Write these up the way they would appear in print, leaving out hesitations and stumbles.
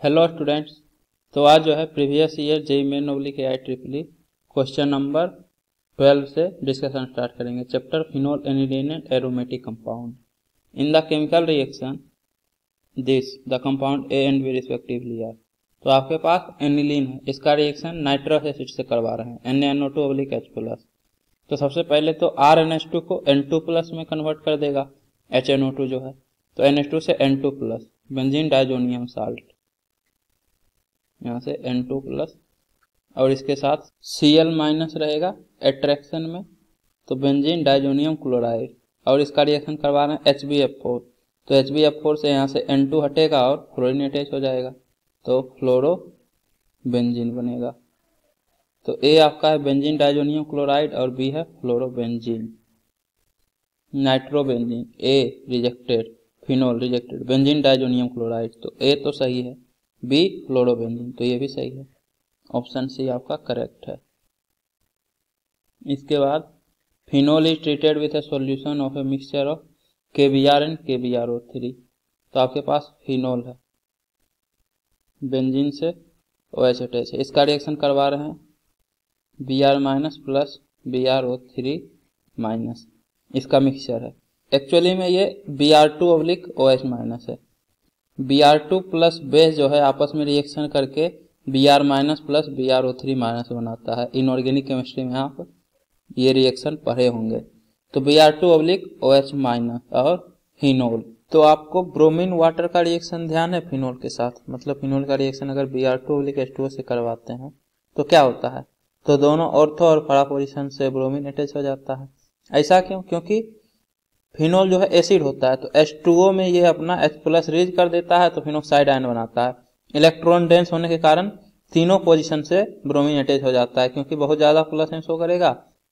Hello students. तो आज जो है previous year JEE main oblique AI triple question number 12 से डिस्कशन स्टार्ट करेंगे। Chapter phenol aniline and aromatic compound in the chemical reaction this the compound A and B respectively are. तो आपके पास aniline है, इसका रिएक्शन नाइट्रस एसिड से करवा रहे हैं NaNO2+H+। तो सबसे पहले तो RNH2 को N2+ में कन्वर्ट कर देगा, HNO2 जो है, तो NH2 से N2+, बेंजीन डाइजोनियम साल्ट, यहाँ से N2+, और इसके साथ Cl- रहेगा एट्रैक्शन में, तो बेंजीन डाइजोनियम क्लोराइड, और इसका रिएक्शन करवा रहे हैं HbF4। तो HbF4 से यहाँ से N2 हटेगा और फ्लोरीन अटैच हो जाएगा, तो फ्लोरो बेंजीन बनेगा। तो ए आपका है बेंजीन डाइजोनियम क्लोराइड और बी है fluorobenzene. Nitrobenzene A rejected, phenol rejected, benzene diazonium chloride, तो ए तो सही है, बी फ्लोरोबेंजीन, तो ये भी सही है, ऑप्शन सी आपका करेक्ट है। इसके बाद phenol is treated with A solution of a mixture of KBr and KBrO3। तो आपके पास फिनोल है, बेंजीन से OH अटैच है, इसका रिएक्शन करवा रहे हैं Br- प्लस BrO3-, इसका मिक्सचर है। एक्चुअली में ये Br2/OH- है। Br2 प्लस बेस जो है आपस में रिएक्शन करके Br- प्लस BrO3- बनाता है। इनऑर्गेनिक केमिस्ट्री में आप ये रिएक्शन पढ़े होंगे। तो Br2/OH- और फिनोल। तो आपको ब्रोमीन वाटर का रिएक्शन ध्यान है फिनोल के साथ, मतलब फिनोल का रिएक्शन अगर Br2/H2O से करवाते हैं तो क्या होता है, तो दोनों ऑर्थो और पैरा पोजीशन से ब्रोमीन अटैच हो जाता है। ऐसा क्यों? क्योंकि फिनोल जो है एसिड होता है, तो H2O में ये अपना H+ रीज कर देता है, तो फिनोक्साइड आयन बनाता है। इलेक्ट्रॉन डेंस होने के कारण तीनों पोजीशन से ब्रोमीन अटैच हो जाता है, क्योंकि बहुत ज्यादा प्लस शो करेगा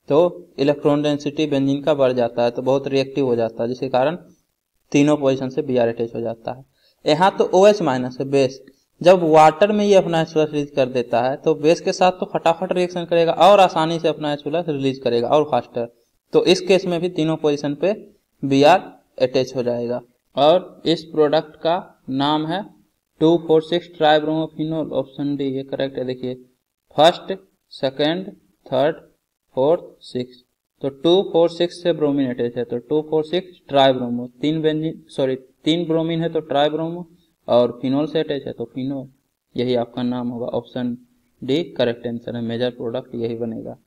तो इलेक्ट्रॉन डेंसिटी बेंजीन का बढ़ जाता है, तो बहुत रिएक्टिव हो जाता है, जिसके कारण तीनों पोजीशन से Br अटैच हो जाता है। यहाँ तो OH- है बेस, जब वाटर में ये अपना H+ रिलीज कर देता है तो बेस के साथ तो फटाफट रिएक्शन करेगा और आसानी से अपना H+ रिलीज करेगा और फास्टर। तो इस केस में भी तीनों पोजीशन पे Br अटैच हो जाएगा। और इस प्रोडक्ट का नाम है 2,4,6 ट्राइब्रोमोफिनोल, ऑप्शन डी ये करेक्ट है। देखिए first, second, third, fourth, six, तो 2,4,6 से ब्रोमीन अटैच है, तो 2,4,6 ट्राइब्रोमो, तीन ब्रोमीन है तो ट्राइब्रोमो, और फिनोल से अटैच है तो फिनोल, यही आपका नाम होगा। ऑप्शन डी करेक्ट आंसर है, मेजर प्रोडक्ट यही बनेगा।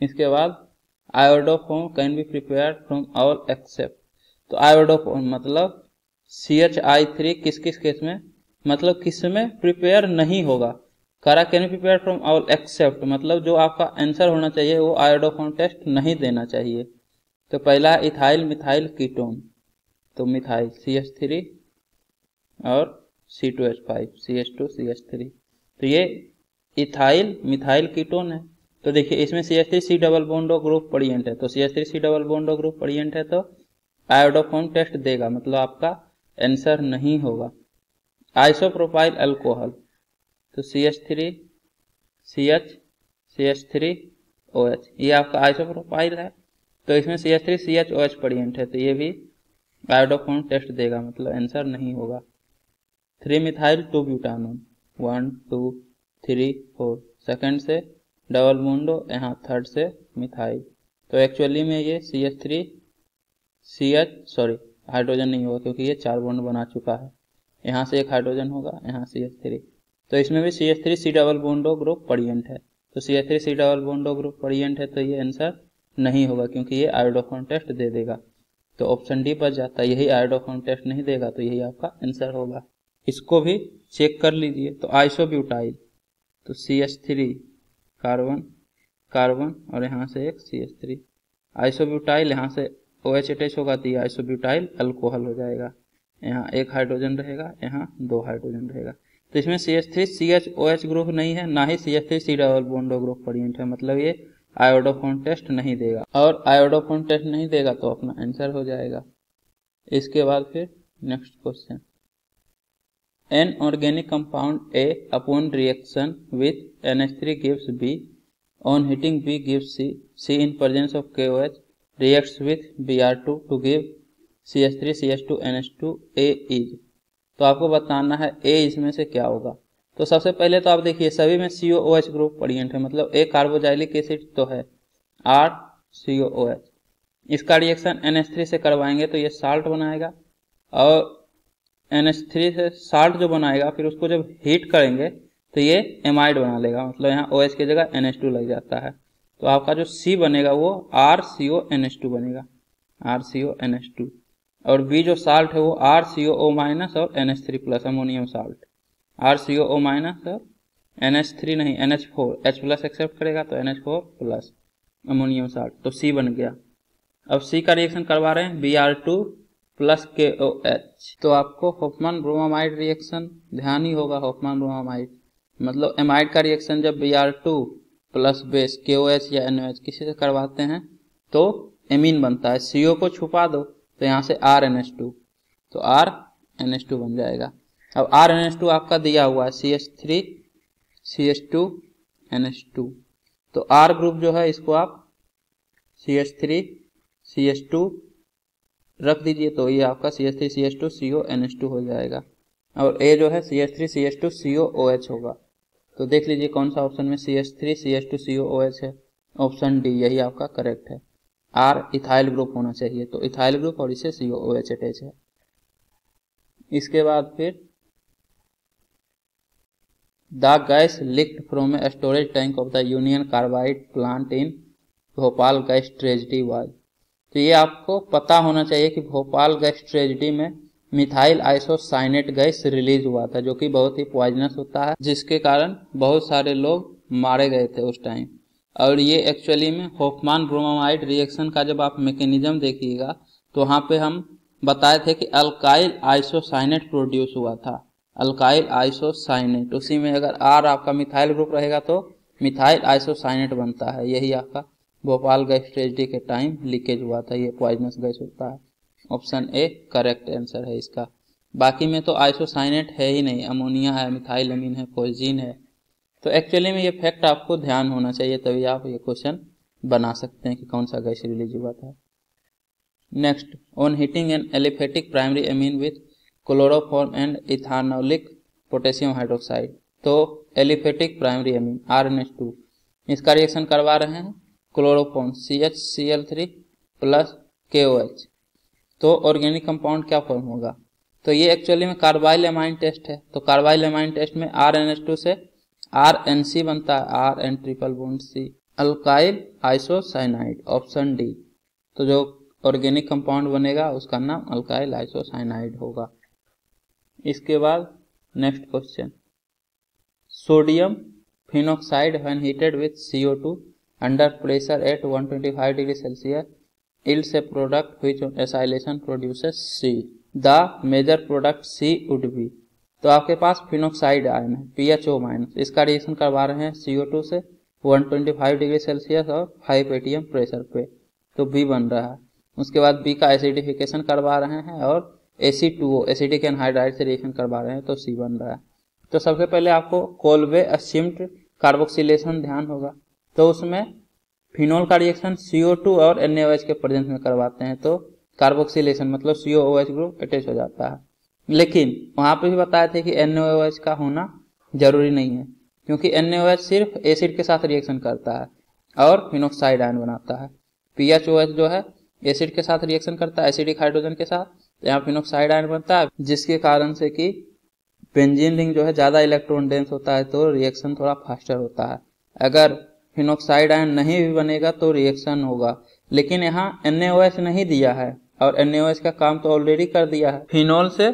इसके बाद iodoform can be prepared from all except. तो आयोडोफोम मतलब CH3 किस किस केस में, मतलब किस में प्रिपेयर नहीं होगा। करा can be prepare from all accept, मतलब जो आपका आंसर होना चाहिए वो आयोडोफोम टेस्ट नहीं देना चाहिए। तो पहला इथाइल मिथाइल कीटोन, तो मिथाइल CH3 और C2H5 CH2CH3, तो ये इथाइल मिथाइल कीटोन है। तो देखिए इसमें CH3 C double bond group present है, तो CH3 C double bond group present है, तो आयोडोफोम टेस्ट देगा, मतलब आपका आंसर नहीं होगा। आइसोप्रोपाइल अल्कोहल, तो CH3 CH CH3 OH, ये आपका आइसोप्रोपाइल है, तो इसमें CH3 CHOH प्रेजेंट है, तो ये भी आयोडोफोम टेस्ट देगा, मतलब आंसर नहीं होगा। 3 मिथाइल 2 ब्यूटानोन, 1 2 3 4, सेकंड से डबल बॉन्डो, यहाँ थर्ड से मिथाइल, तो एक्चुअली में ये CH3 हाइड्रोजन नहीं होगा, क्योंकि ये 4 बॉन्ड बना चुका है, यहाँ से एक हाइड्रोजन होगा, यहाँ CH3, तो इसमें भी CH3 C double बॉन्डो group present है, तो CH3 C double बॉन्डो group present है, तो ये आंसर नहीं होगा, क्योंकि ये आयोडोफोम टेस्ट दे देगा, तो ऑप्शन डी बच जाता है। यही आयोडोफोम टेस्ट नहीं देगा, तो यही आपका आंसर होगा। इसको भी चेक कर लीजिए। तो आइसोब्यूटाइल, तो CH3 कार्बन कार्बन और यहाँ से एक CH3, आइसोब्यूटाइल, यहाँ से OH अटैच होगा तो ये आइसोब्यूटाइल अल्कोहल हो जाएगा, यहाँ एक हाइड्रोजन रहेगा, यहाँ 2 हाइड्रोजन रहेगा। तो इसमें CH3 CHOH ग्रुप नहीं है, ना ही CH3 C double bond group present है, मतलब ये आयोडोफोम टेस्ट नहीं देगा, और आयोडोफोम टेस्ट नहीं देगा तो अपना आंसर हो जाएगा। इसके बाद फिर next question, An organic compound A upon reaction with NH3 gives B, on heating B gives C, C in presence of KOH reacts with Br2 to give CH3 CH2 NH2 A is तो आपको बताना है ए इसमें से क्या होगा। तो सबसे पहले तो आप देखिए सभी में COOH ग्रुप प्रेजेंट है, मतलब एक कार्बोजाइलिक एसिड तो है RCOOH। इसका रिएक्शन NH3 से करवाएंगे तो ये साल्ट बनाएगा, और NH3 से साल्ट जो बनाएगा फिर उसको जब हीट करेंगे तो ये एमाइड बना लेगा, मतलब यहाँ OH की जगह NH2 लग जाता है। तो आपका जो C बनेगा वो RCONH2 बनेगा, RCONH2। और B जो साल्ट है वो RCOO माइनस और NH3 plus ammonium salt, RCOO minus और NH3 नहीं NH4, H प्लस एक्सेप्ट करेगा तो NH4 प्लस अमोनियम साल्ट, तो C बन गया। अब C का रिएक्शन करवा रहे हैं Br2 प्लस KOH। तो आपको होफमैन ब्रोमामाइड रिएक्शन ध्यान ही होगा, होफमैन ब्रोमामाइड मतलब एमाइड का रिएक्शन जब Br2 प्लस बेस KOH या NOH किसी से करवाते हैं तो एमीन बनता है। CO को छुपा दो तो यहाँ से RNH2, तो RNH2 बन जाएगा। अब RNH2 आपका दिया हुआ है CH3 CH2 NH2, तो R ग्रुप जो है इसको आप CH3 CH2 रख दीजिए, तो ये आपका CH3 CH2 CONH2 हो जाएगा। और A जो है CH3 CH2 COOH होगा। तो देख लीजिए कौन सा ऑप्शन में CH3 CH2 COOH है, ऑप्शन डी यही आपका करेक्ट है। R इथाइल ग्रुप होना चाहिए, तो इथाइल ग्रुप और इसे COOH अटैच है। इसके बाद फिर the gas leaked from a storage tank of the union carbide plant in Bhopal gas tragedy was. तो ये आपको पता होना चाहिए कि भोपाल गैस ट्रेजेडी में मिथाइल आइसोसाइनेट गैस रिलीज हुआ था, जो कि बहुत ही पॉइजनस होता है, जिसके कारण बहुत सारे लोग मारे गए थे उस टाइम। और ये एक्चुअली में होफमैन ब्रोमामाइड रिएक्शन का जब आप मैकेनिज्म देखिएगा तो वहाँ पे हम बताए थे कि अल्काइल आइसोसाइनेट प्रोड्यूस हुआ था, अल्काइल आइसोसाइनेट। उसी में अगर R आपका मिथाइल ग्रुप रहेगा तो मिथाइल आइसोसाइनेट बनता है। यही आपका भोपाल गैस ट्रेजेडी के टाइम लीकेज हुआ था, ये पॉइजनस गैस होता है। ऑप्शन ए करेक्ट आंसर है इसका। बाकी में तो आइसोसाइनेट है ही नहीं, अमोनिया है, मिथाइल अमीन है, फोर्जीन है। तो एक्चुअली में ये फैक्ट आपको ध्यान होना चाहिए, तभी आप ये क्वेश्चन बना सकते हैं कि कौन सा गैस रिलीज हुआ था। Next, on heating an aliphatic primary amine with chloroform and ethanolic potassium hydroxide. तो एलिफेटिक प्राइमरी अमीन RNH2, इसका रिएक्शन करवा रहे हैं क्लोरोफॉर्म CHCl3 प्लस KOH। तो ऑर्गेनिक कंपाउंड क्या फॉर्म होगा? तो ये एक्चुअली में कार्बाइल एमाइन टेस्ट है। तो कार्बाइल एमाइन टेस्ट में RNH2 से RNC बनता है, RN triple bond C, alkyl isocyanide, option D. तो जो ऑर्गेनिक कंपाउंड बनेगा उसका नाम अल्काइल आइसोसाइनाइड होगा। इसके बाद next question, sodium phenoxide when heated with CO2 under pressure at 125 degree Celsius yields a product which on acylation produces C. The major product C would be। तो आपके पास phenoxide ion है PHO minus, इसका reaction करवा रहे हैं CO2 से 125 degree Celsius और 5 atm pressure पे, तो B बन रहा है। उसके बाद B का एसिडिफिकेशन करवा रहे हैं और Ac2O एसिडिक एनहाइड्राइड से रिएक्शन करवा रहे हैं, तो C बन रहा है। तो सबसे पहले आपको कोल्बे असिम्ड कार्बोक्सिलेशन ध्यान होगा, तो उसमें फिनोल का रिएक्शन CO2 और NaOH के प्रेजेंस में करवाते हैं, तो कार्बोक्सिलेशन मतलब COOH ग्रुप अटैच हो जाता है। लेकिन वहां पे भी बताए थे कि NaOH का होना जरूरी नहीं है, क्योंकि NaOH सिर्फ एसिड के साथ रिएक्शन करता है और फिनॉक्साइड आयन बनाता है। PHOH जो है एसिड के साथ रिएक्शन करता है एसिडिक हाइड्रोजन के साथ, तो यहाँ फिनॉक्साइड आयन बनता है, जिसके कारण से कि बेंजीन रिंग जो है ज्यादा इलेक्ट्रॉन डेंस होता है, तो रिएक्शन थोड़ा फास्टर होता है। अगर फिनॉक्साइड आयन नहीं भी बनेगा तो रिएक्शन होगा, लेकिन यहाँ NaOH नहीं दिया है और NaOH का काम तो ऑलरेडी कर दिया है। फिनोल से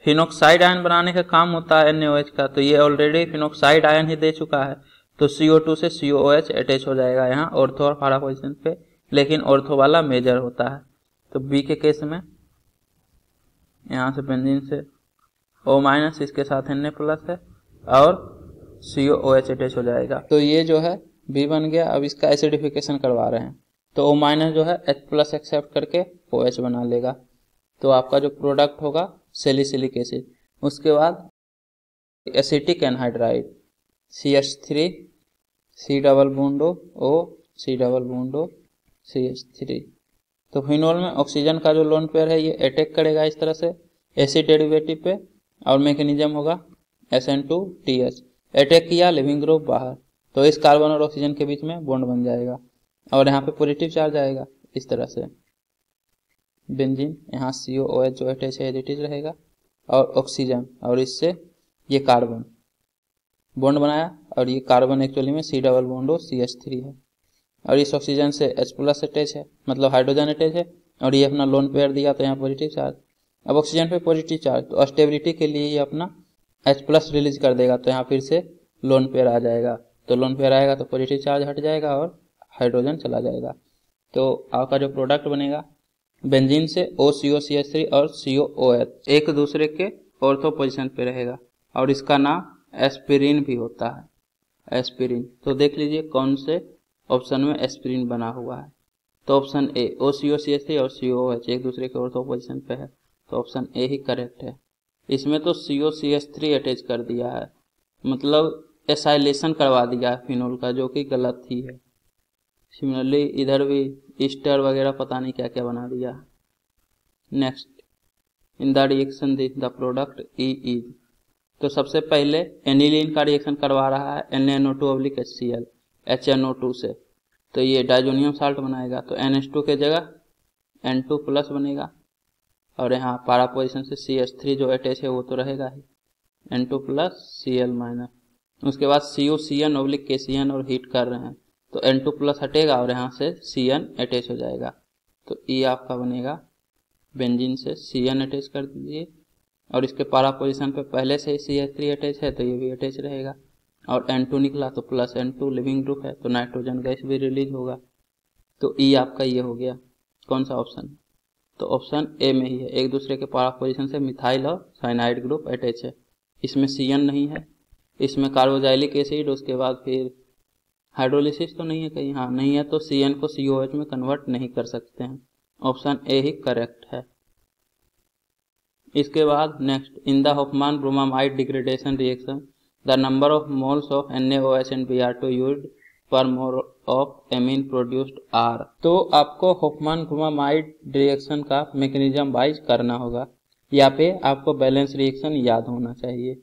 फिनॉक्साइड आयन बनाने का काम होता है NaOH का, तो ये ऑलरेडी फिनॉक्साइड आयन ही दे चुका है, तो CO2 से COOH अटैच हो जाएगा यहाँ ऑर्थो और पारा पोजिशन पे, लेकिन ऑर्थो वाला मेजर होता है। तो बी के केस में यहाँ से बेंजीन से O माइनस, इसके साथ Na प्लस है और COOH अटैच हो जाएगा, तो ये जो है B बन गया। अब इसका एसिडिफिकेशन करवा रहे हैं, तो O माइनस जो है H प्लस एक्सेप्ट करके OH बना लेगा, तो आपका जो प्रोडक्ट होगा सैलिसिलिक एसिड। उसके बाद acetic anhydride CH3 C double bond O C double bond O CH3। तो फिनोल में ऑक्सीजन का जो लोन पेयर है ये अटैक करेगा इस तरह से एसिड डेरिवेटिव पे और मैकेनिज्म होगा SN2TH। अटैक किया, लिविंग ग्रुप बाहर, तो इस कार्बन और ऑक्सीजन के बीच में बॉन्ड बन जाएगा और यहाँ पे पॉजिटिव चार्ज आएगा इस तरह से। बेंजीन, यहाँ COOH जो अटैच है एज इट इज रहेगा, और ऑक्सीजन और इससे ये कार्बन बॉन्ड बनाया, और ये कार्बन एक्चुअली में C डबल बॉन्ड और CH3 है, और इस ऑक्सीजन से H+ अटैच है, मतलब हाइड्रोजन अटैच है, और ये अपना लोन पेयर दिया तो यहाँ पॉजिटिव चार्ज। अब ऑक्सीजन पे पॉजिटिव चार्ज, तो स्टेबिलिटी के लिए ये अपना H+ रिलीज कर देगा, तो यहाँ फिर से लोन पेयर आ जाएगा, तो लोन पेयर आएगा तो पॉजिटिव चार्ज हट जाएगा और हाइड्रोजन चला जाएगा। तो आपका जो प्रोडक्ट बनेगा बेंजीन से OCO-CH3 और COOH एक दूसरे के ऑर्थो पोजीशन पे रहेगा, और इसका नाम एस्पिरिन भी होता है, एस्पिरिन। तो देख लीजिए कौन से ऑप्शन में एस्पिरिन बना हुआ है। तो ऑप्शन ए, OCO-CH3 और COOH एक दूसरे के ऑर्थो पोजीशन पे है, तो ऑप्शन ए ही करेक्ट है। इसमें तो CO-CH3 अटैच कर दिया है, मतलब एसाइलेशन करवा दिया है फिनोल का, जो कि गलत ही है। सिमिलरली इधर भी ईस्टर वगैरह पता नहीं क्या क्या बना दिया। Next, in the reaction the product E is, तो सबसे पहले एनिलीन का रिएक्शन करवा रहा है NaNO2/HCl HNO2 से, तो ये डाइजोनियम साल्ट बनाएगा, तो NH2 के जगह N2+ बनेगा, और यहाँ पारा पोजीशन से CH3 जो अटैच है वो तो रहेगा ही, N2+ Cl-। उसके बाद CuCN/KCN और हीट कर रहे हैं, तो N2+ हटेगा और यहाँ से Cn अटैच हो जाएगा, तो E आपका बनेगा बेंजीन से Cn अटैच कर दीजिए, और इसके पारा पोजीशन पे पहले से ही CH3 अटैच है तो ये भी अटैच रहेगा, और N2 निकला तो +N2 लिविंग ग्रुप है, तो नाइट्रोजन गैस भी रिलीज होगा, तो E आपका ये हो गया। कौन सा ऑप्शन? तो ऑप्शन ए में ही है, एक दूसरे के पारा पोजीशन से मिथाइल और साइनाइड ग्रुप अटैच है। इसमें Cn नहीं है, इसमें कार्बोजाइलिक एसिड, उसके बाद फिर हाइड्रोलिसिस तो नहीं है कहीं, हाँ नहीं है, तो Cn को COH में कन्वर्ट नहीं कर सकते हैं, ऑप्शन ए ही करेक्ट है। इसके बाद next, in the Hofmann bromamide degradation reaction the number of moles of NaOH and Br2 used per mole of amine produced are. तो आपको होफमान ब्रोमामाइड रिएक्शन का मैकेनिज्म वाइज करना होगा, या पे आपको बैलेंस रिएक्शन याद होना चाहिए।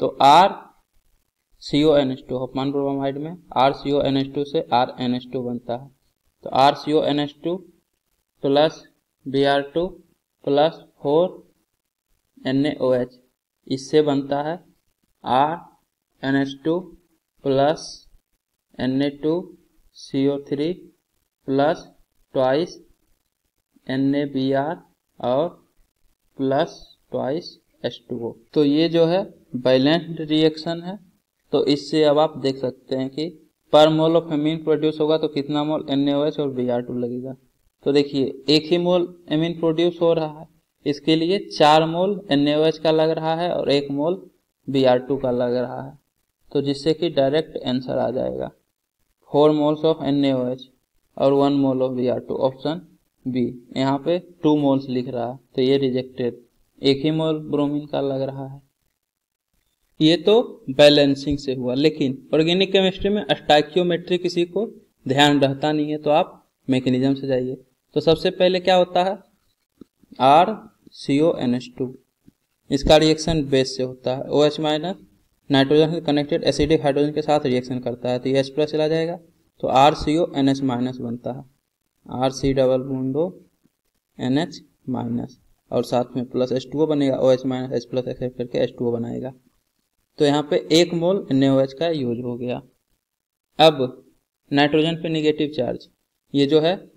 तो RCONH2, होफमान ब्रोमामाइड में RCONH2 से RNH2 बनता है, तो RCONH2 plus Br2 plus 4NaOH, इससे बनता है RNH2 plus Na2CO3 plus twice NaBr और प्लस ट्वाइस H2O। तो ये जो है बैलेंस्ड रिएक्शन है, तो इससे अब आप देख सकते हैं कि पर मोल ऑफ एमीन प्रोड्यूस होगा तो कितना मोल NaOH और Br2 लगेगा। तो देखिए एक ही मोल एमीन प्रोड्यूस हो रहा है, इसके लिए 4 मोल NaOH का लग रहा है और 1 मोल Br2 का लग रहा है, तो जिससे कि डायरेक्ट आंसर आ जाएगा 4 मोल्स ऑफ NaOH और 1 mole of Br2, option B. यहाँ पे 2 मोल्स लिख रहा है तो ये रिजेक्टेड, एक ही मोल ब्रोमीन का लग रहा है। ये तो बैलेंसिंग से हुआ, लेकिन ऑर्गेनिक केमिस्ट्री में स्टोइकियोमेट्री किसी को ध्यान रहता नहीं है, तो आप मैकेनिज्म से जाइए। तो सबसे पहले क्या होता है, RCONH2, इसका रिएक्शन बेस से होता है, OH- नाइट्रोजन से कनेक्टेड एसिडिक हाइड्रोजन के साथ रिएक्शन करता है, तो ये H+ चला जाएगा, तो RCONH- बनता है, RC डबल बॉन्डो NH- और साथ में प्लस H2O बनेगा, OH- H+ एक्सेप्ट करके H2O बनाएगा। तो यहाँ पे 1 मोल NaOH का यूज हो गया। अब नाइट्रोजन पे निगेटिव चार्ज, ये जो है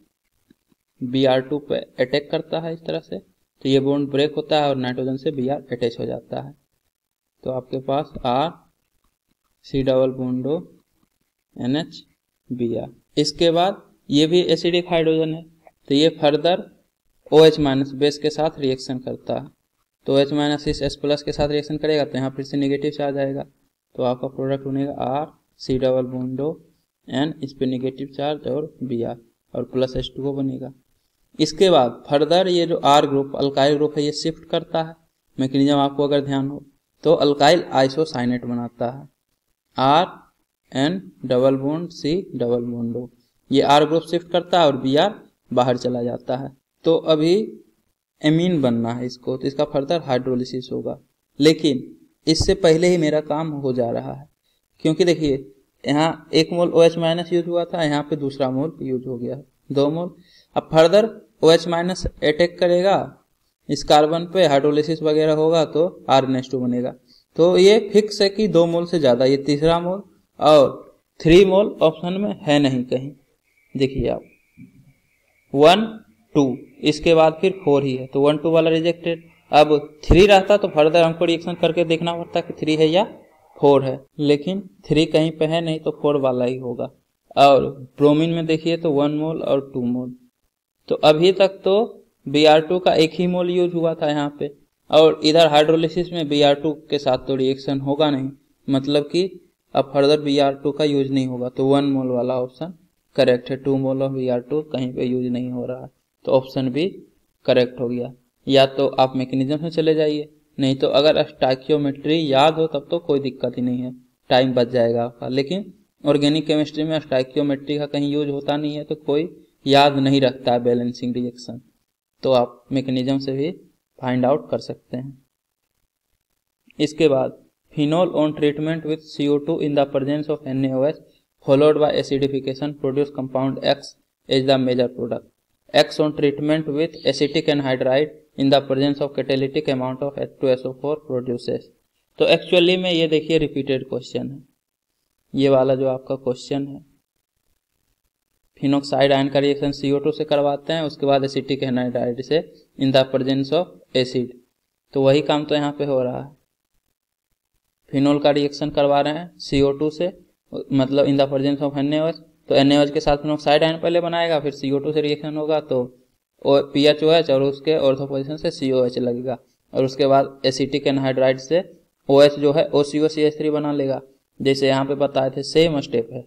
Br2 पे अटैक करता है इस तरह से, तो ये बॉन्ड ब्रेक होता है और नाइट्रोजन से Br अटैच हो जाता है, तो आपके पास RC डबल बॉन्डो NH-Br। इसके बाद ये भी एसिडिक हाइड्रोजन है, तो ये फर्दर OH- बेस के साथ रिएक्शन करता है, तो OH- इस H+ के साथ रिएक्शन करेगा, तो यहाँ फिर से निगेटिव चार्ज आएगा, तो आपका प्रोडक्ट बनेगा RC डबल बॉन्डो N, इस पे निगेटिव चार्ज और Br और प्लस H2O बनेगा। इसके बाद फर्दर ये जो R ग्रुप अल्काइल ग्रुप है ये शिफ्ट करता है, मैकेनिज्म आपको अगर ध्यान हो तो अल्काइल आइसोसाइनेट बनाता है, RN double bond C double बॉन्डो, ये R ग्रुप शिफ्ट करता है और Br बाहर चला जाता है। तो अभी एमीन बनना है इसको, तो इसका फर्दर हाइड्रोलिसिस होगा, लेकिन इससे पहले ही मेरा काम हो जा रहा है, क्योंकि देखिए यहाँ 1 मोल OH माइनस यूज हुआ था, यहाँ पे दूसरा मोल यूज हो गया है, 2 मोल। अब फर्दर OH माइनस अटैक करेगा इस कार्बन पे, हाइड्रोलिसिस वगैरह होगा तो RNH2 बनेगा। तो ये फिक्स है कि 2 मोल से ज्यादा, ये तीसरा मोल, और 3 मोल ऑप्शन में है नहीं कहीं। देखिए आप 1 2, इसके बाद फिर 4 ही है, तो 1 2 वाला रिजेक्टेड। अब 3 रहता तो फर्दर हमको रिएक्शन करके देखना पड़ता कि 3 है या 4 है, लेकिन 3 कहीं पे है नहीं तो 4 वाला ही होगा। और ब्रोमीन में देखिए तो 1 मोल और 2 मोल। तो अभी तक तो Br2 का 1 ही मोल यूज हुआ था यहाँ पे, और इधर हाइड्रोलिसिस में Br2 के साथ तो रिएक्शन होगा नहीं, मतलब कि अब फर्दर Br2 का यूज नहीं होगा। तो 1 मोल वाला ऑप्शन करेक्ट है। 2 मोल ऑफ Br2 कहीं पे यूज नहीं हो रहा है, तो ऑप्शन भी करेक्ट हो गया। या तो आप मैकेनिज्म में चले जाइए, नहीं तो अगर स्टोइकियोमेट्री याद हो तब तो कोई दिक्कत ही नहीं है, टाइम बच जाएगा आपका। लेकिन ऑर्गेनिक केमिस्ट्री में स्टोइकियोमेट्री का कहीं यूज होता नहीं है, तो कोई याद नहीं रखता है बैलेंसिंग रिएक्शन, तो आप मैकेनिज्म से भी फाइंड आउट कर सकते हैं। इसके बाद phenol on treatment with CO2 in the presence of NaOH followed by acidification produce compound X is the major product. X on treatment with acetic anhydride in the presence of catalytic amount of H2SO4 produces. तो actually में ये देखिए repeated question है, ये वाला जो आपका question है, फिनोक्साइड आयन का रिएक्शन CO2 से करवाते हैं, उसके बाद एसिटिक एनहाइड्राइड से इन द प्रेजेंस ऑफ एसिड। तो वही काम तो यहाँ पे हो रहा है, फिनोल का रिएक्शन करवा रहे हैं CO2 से, मतलब इन द प्रेजेंस ऑफ NaOH। तो NaOH के साथ फिनोक्साइड आयन पहले बनाएगा, फिर CO2 से रिएक्शन होगा तो PHOH और उसके ऑर्थो पोजीशन से COH लगेगा, और उसके बाद एसिटिक एनहाइड्राइड से OH जो है OCO-CH3 बना लेगा। जैसे यहाँ पे बताए थे सेम स्टेप है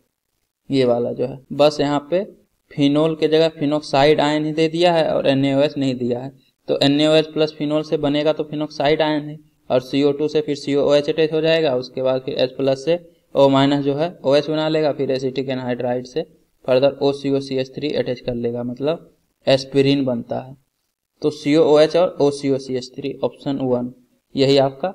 ये वाला जो है, बस यहाँ पे फिनोल के जगह फिनोक्साइड आयन ही दे दिया है और NaOH नहीं दिया है। तो NaOH प्लस फिनोल से बनेगा तो फिनोक्साइड आयन है, और CO2 से फिर COOH अटैच हो जाएगा, उसके बाद फिर H प्लस से O माइनस जो है OH बना लेगा, फिर एसिटिक एनहाइड्राइड से फर्दर OCO-CH3 अटैच कर लेगा, मतलब एस्पिरिन बनता है। तो COOH और OCO-CH3 ऑप्शन 1 यही आपका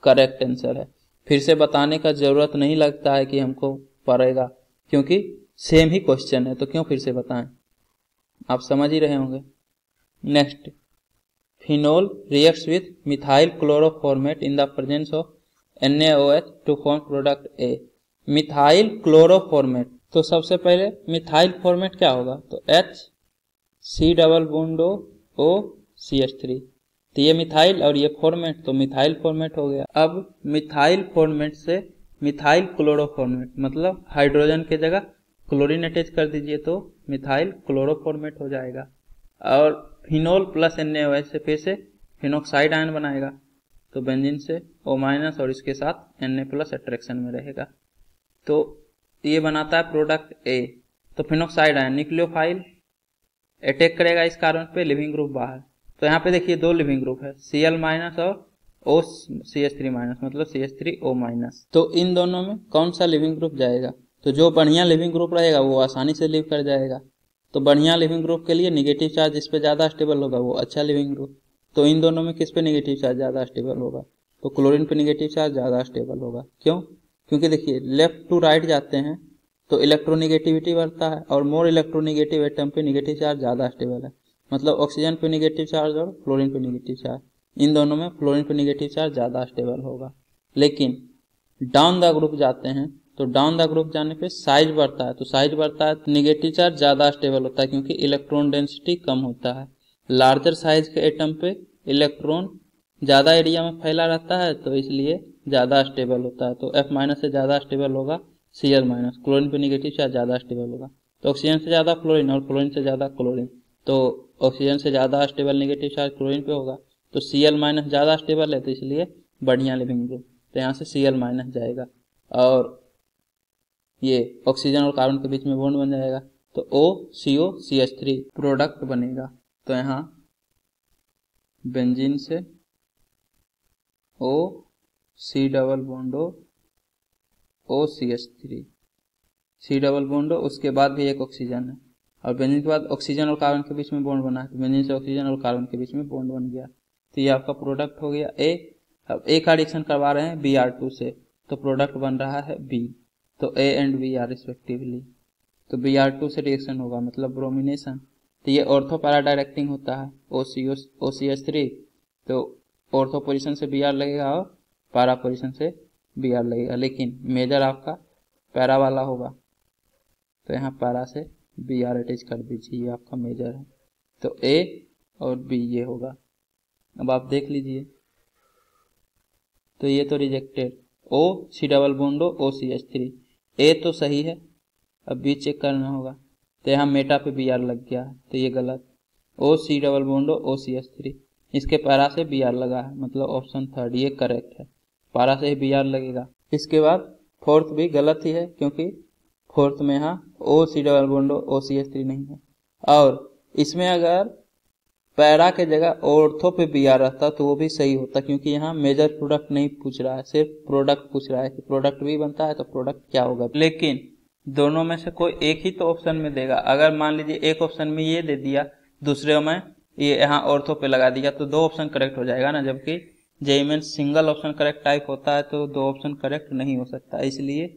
करेक्ट आंसर है। फिर से बताने का जरूरत नहीं लगता है कि हमको पड़ेगा, क्योंकि सेम ही क्वेश्चन है, तो क्यों फिर से बताएं, आप समझ ही रहे होंगे। Next, phenol reacts with methyl chloroformate in the presence of NaOH to form product A। Methyl chloroformate, तो सबसे पहले मिथाइल फॉर्मेट क्या होगा, तो HC डबल बॉन्ड OCH3, तो ये मिथाइल और ये फॉर्मेट, तो मिथाइल फॉर्मेट हो गया। अब मिथाइल फॉर्मेट से मिथाइल क्लोरोफॉर्मेट, मतलब हाइड्रोजन के जगह क्लोरीन अटैच कर दीजिए तो मिथाइल क्लोरोफॉर्मेट हो जाएगा। और फिनोल प्लस NaOH से फिर से फिनोक्साइड आयन बनाएगा, तो बेंजीन से O माइनस और इसके साथ Na प्लस अट्रैक्शन में रहेगा, तो ये बनाता है प्रोडक्ट A। तो फिनोक्साइड आयन न्यूक्लियोफाइल अटैक करेगा इस कार्बन पे, लिविंग ग्रुप बाहर। तो यहाँ पे देखिए 2 लिविंग ग्रुप है, Cl माइनस और OCH3 माइनस, मतलब CH3O माइनस। तो इन दोनों में कौन सा लिविंग ग्रुप जाएगा, तो जो बढ़िया लिविंग ग्रुप रहेगा वो आसानी से लिव कर जाएगा। तो बढ़िया लिविंग ग्रुप के लिए निगेटिव चार्ज जिस पे ज्यादा स्टेबल होगा वो अच्छा लिविंग ग्रुप। तो इन दोनों में किस पे निगेटिव चार्ज ज्यादा स्टेबल होगा, तो क्लोरीन पे निगेटिव चार्ज ज्यादा स्टेबल होगा। क्यों, क्योंकि देखिए लेफ्ट टू राइट जाते हैं तो इलेक्ट्रोनिगेटिविटी बढ़ता है, और मोर इलेक्ट्रोनिगेटिव एटम पे निगेटिव चार्ज ज्यादा स्टेबल है, मतलब ऑक्सीजन पे निगेटिव चार्ज और फ्लोरीन पे निगेटिव चार्ज, इन दोनों में फ्लोरीन पे निगेटिव चार्ज ज्यादा स्टेबल होगा। लेकिन डाउन द ग्रुप जाते हैं तो डाउन द ग्रुप जाने पे साइज बढ़ता है, तो साइज बढ़ता है तो निगेटिव चार्ज ज्यादा स्टेबल होता है, क्योंकि इलेक्ट्रॉन डेंसिटी कम होता है। लार्जर साइज के एटम पे इलेक्ट्रॉन ज्यादा एरिया में फैला रहता है, तो इसलिए ज्यादा स्टेबल होता है। तो F माइनस से ज्यादा स्टेबल होगा Cl माइनस, क्लोरीन पे निगेटिव चार्ज ज्यादा स्टेबल होगा। तो ऑक्सीजन से ज्यादा फ्लोरीन और फ्लोरीन से ज्यादा क्लोरीन, तो ऑक्सीजन से ज्यादा स्टेबल निगेटिव चार्ज क्लोरीन पे होगा, तो Cl माइनस ज्यादा स्टेबल है, तो इसलिए बढ़िया लिविंग ग्रुप, तो यहाँ से Cl माइनस जाएगा, और ये ऑक्सीजन और कार्बन के बीच में बॉन्ड बन जाएगा, तो OCO-CH3 प्रोडक्ट बनेगा। तो यहाँ बेंजीन से C double bond OCH3, C double bond, उसके बाद भी एक ऑक्सीजन है, और बेंजीन के बाद ऑक्सीजन और कार्बन के बीच में बॉन्ड बना है, तो बेंजीन से ऑक्सीजन और कार्बन के बीच में बॉन्ड बन गया, तो ये आपका प्रोडक्ट हो गया A। अब ए का रिएक्शन करवा रहे हैं Br2 से, तो प्रोडक्ट बन रहा है B, तो A and B are respectively, तो Br2 से रिएक्शन होगा मतलब ब्रोमिनेशन। तो ये ऑर्थो पैरा डायरेक्टिंग होता है OCH3, तो ऑर्थो पोजीशन से Br लगेगा और पैरा पोजीशन से Br लगेगा, लेकिन मेजर आपका पैरा वाला होगा, तो यहाँ पैरा से Br अटैच कर दीजिए, ये आपका मेजर है। तो A और B ये होगा। अब आप देख लीजिए, तो ये तो rejected, O C double bond OCH3, A तो सही है, अब B चेक करना होगा, तो यहाँ मेटा पे Br लग गया है, तो ये गलत। O C double bond OCH3, इसके पैरा से Br लगा है, मतलब ऑप्शन थर्ड ये करेक्ट है, पैरा से ही Br लगेगा। इसके बाद फोर्थ भी गलत ही है, क्योंकि फोर्थ में यहाँ O C double bond OCH3 नहीं है, और इसमें अगर पैरा के जगह ऑर्थो पे Br रहता तो वो भी सही होता, क्योंकि यहाँ मेजर प्रोडक्ट नहीं पूछ रहा है, सिर्फ प्रोडक्ट पूछ रहा है कि प्रोडक्ट भी बनता है तो प्रोडक्ट क्या होगा। लेकिन दोनों में से कोई एक ही तो ऑप्शन में देगा। अगर मान लीजिए एक ऑप्शन में ये दे दिया, दूसरे में ये यहाँ ऑर्थो पे लगा दिया, तो दो ऑप्शन करेक्ट हो जाएगा ना, जबकि जेईई में सिंगल ऑप्शन करेक्ट टाइप होता है, तो दो ऑप्शन करेक्ट नहीं हो सकता, इसलिए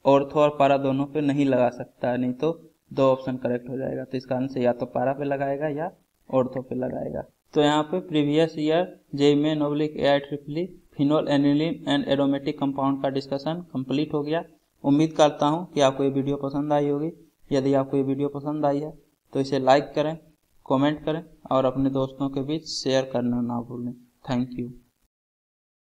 ऑर्थो और पैरा दोनों पे नहीं लगा सकता है, नहीं तो दो ऑप्शन करेक्ट हो जाएगा। तो इसका आंसर या तो पैरा पे लगाएगा या ऑर्थो पे लगाएगा। तो यहाँ पे प्रीवियस ईयर जेईई में AIEEE phenol aniline and aromatic compound का डिस्कशन कंप्लीट हो गया। उम्मीद करता हूँ कि आपको ये वीडियो पसंद आई होगी। यदि आपको ये वीडियो पसंद आई है तो इसे लाइक करें, कमेंट करें और अपने दोस्तों के बीच शेयर करना ना भूलें। Thank you.